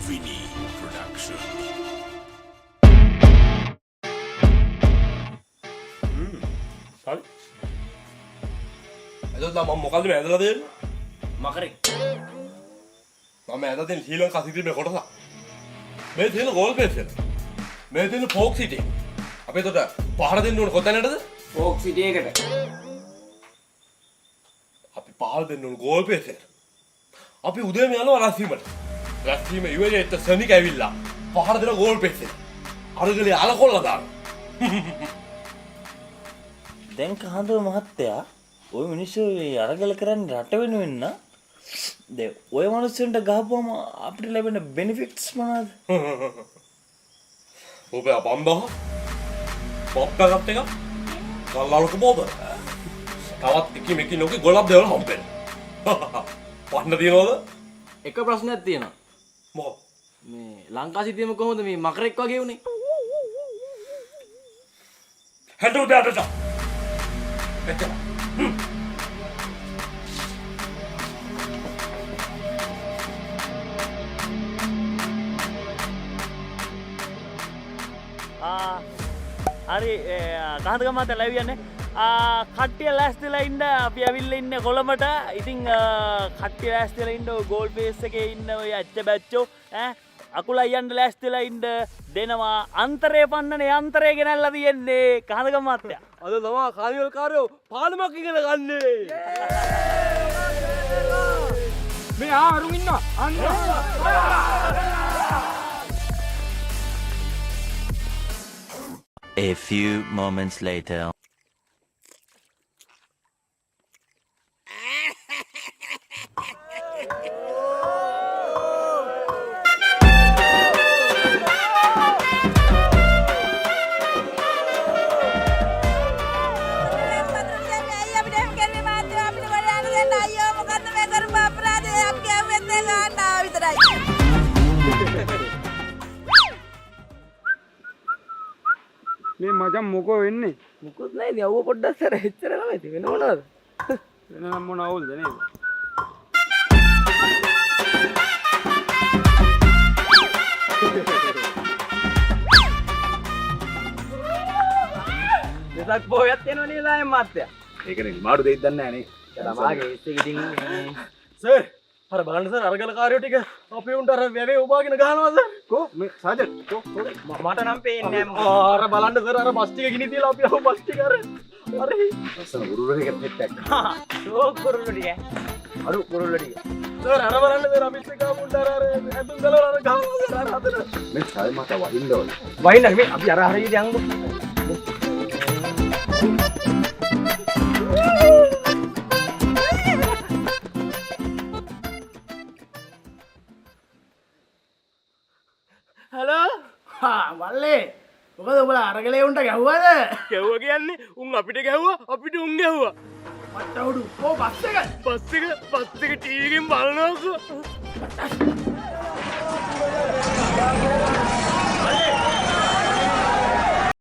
Vinny Production. හරි. එතකොට මම මොකද්ද මේ ඇදලා දෙන්නේ? මකරේ. මම ඇදලා දෙන්නේ ශ්‍රී ලංකා සිටිමේ කොටස. මේ තියෙන ගෝල් පේස් එක. මේ තියෙන ෆෝක් සිටි. අපි එතකොට පහර දෙන්න ඕන කොතැනටද? ෆෝක් සිටි එකට. අපි පහර දෙන්න ඕන ගෝල් පේස් එකට. අපි උදේම යනවා රැස්වීමට. රැස්වීම ඉවරේ එක්ක සනික ඇවිල්ලා පහර දෙන ගෝල් පේස් එක. අරගලේ අලකොල්ල දානවා. දැන් කහඳුර මහත්තයා ඔය මිනිස්සු අරගල කරන්නේ රට වෙනුවෙන් නා දැන් ඔය මිනිස්සුන්ට ගහපුවම අපිට ලැබෙන බෙනිෆිට්ස් මොනවද? ඔබ බම්බහ පොප්පකට එක කල්ලාලක බෝබ තවත් එක මේක නොකේ ගොලක් දෙවල හම්බෙන්න. පන්න තියනවද? එක ප්‍රශ්නයක් තියෙනවා. මොකක්ද? මේ ලංකා සිටියම කොහොමද මේ මකරෙක් වගේ උනේ? හැටු දාට. එච්චර. හරි කහඳුර මහත්තයා ලැබියන්නේ කට්ටිය ලෑස්තිලා ඉන්න අපි ඇවිල්ලා ඉන්නේ කොළඹට. ඉතින් කට්ටිය ලෑස්තිලා ඉන්න ඔය ගෝල් පේස් එකේ ඉන්න ඔය ඇච්ච බැච්චෝ අකුල අයන්න ලෑස්තිලා ඉන්න දෙනවා අන්තරේ පන්නනේ අන්තරේ ගෙනල්ලා තියෙන්නේ කහඳුර මහත්තයා. අද තමයි කානිවල් කාරයෝ පාලමක් ඉගෙන ගන්නේ. මේ අරුන් ඉන්නවා. අන්න. A few moments later. මේ මචං මොකෝ වෙන්නේ? මොකුත් නැහැ ඉතින් අවුව පොඩ්ඩක් සර එච්චර ළමයි වෙන මොනවද? වෙන නම් මොන අවුල්ද නේද? දෙසක් පොයත් වෙනවා නේද අය මාත්‍යා? ඒකනේ මාඩු දෙයිද දන්නේ නැහැ නේ. ළමාගේ ඉස්සේ ඉතින් සර් අර බලන්න සර් අරගල කාරයෝ ටික අපේ උන්ට අර වැවේ උබාගෙන ගහනවා සර්. කො මේ සාජන් කො මට නම් පේන්නේ නැහැ. අර බලන්න සර් අර බස් ටික ගිනි තියලා අපි ආව බස් ටික අර අර අසන උරුරේකට හෙට්ටක්. ෂෝක් කුරුල්ලු ටික. අරු කුරුල්ල ටික. සර් අර බලන්න සර් අපි ඉස්සේ ගාව උන්ට අර ඇඳුම් ගලවලා අර ගහනවා සර් අර හදන. මේ සාල් මත වහින්න ඕනේ. වයින් මේ අපි අර හරියට යන්කො. හලෝ වල්ලේ මොකද ඔබලා අරගලේ උන්ට ගැහුවද? ගැහුවා කියන්නේ උන් අපිට ගැහුවා අපිට උන් ගැහුවා. මට උඩු කො බස් එක බස් එක ටීවී එකෙන් බලනවාකෝ.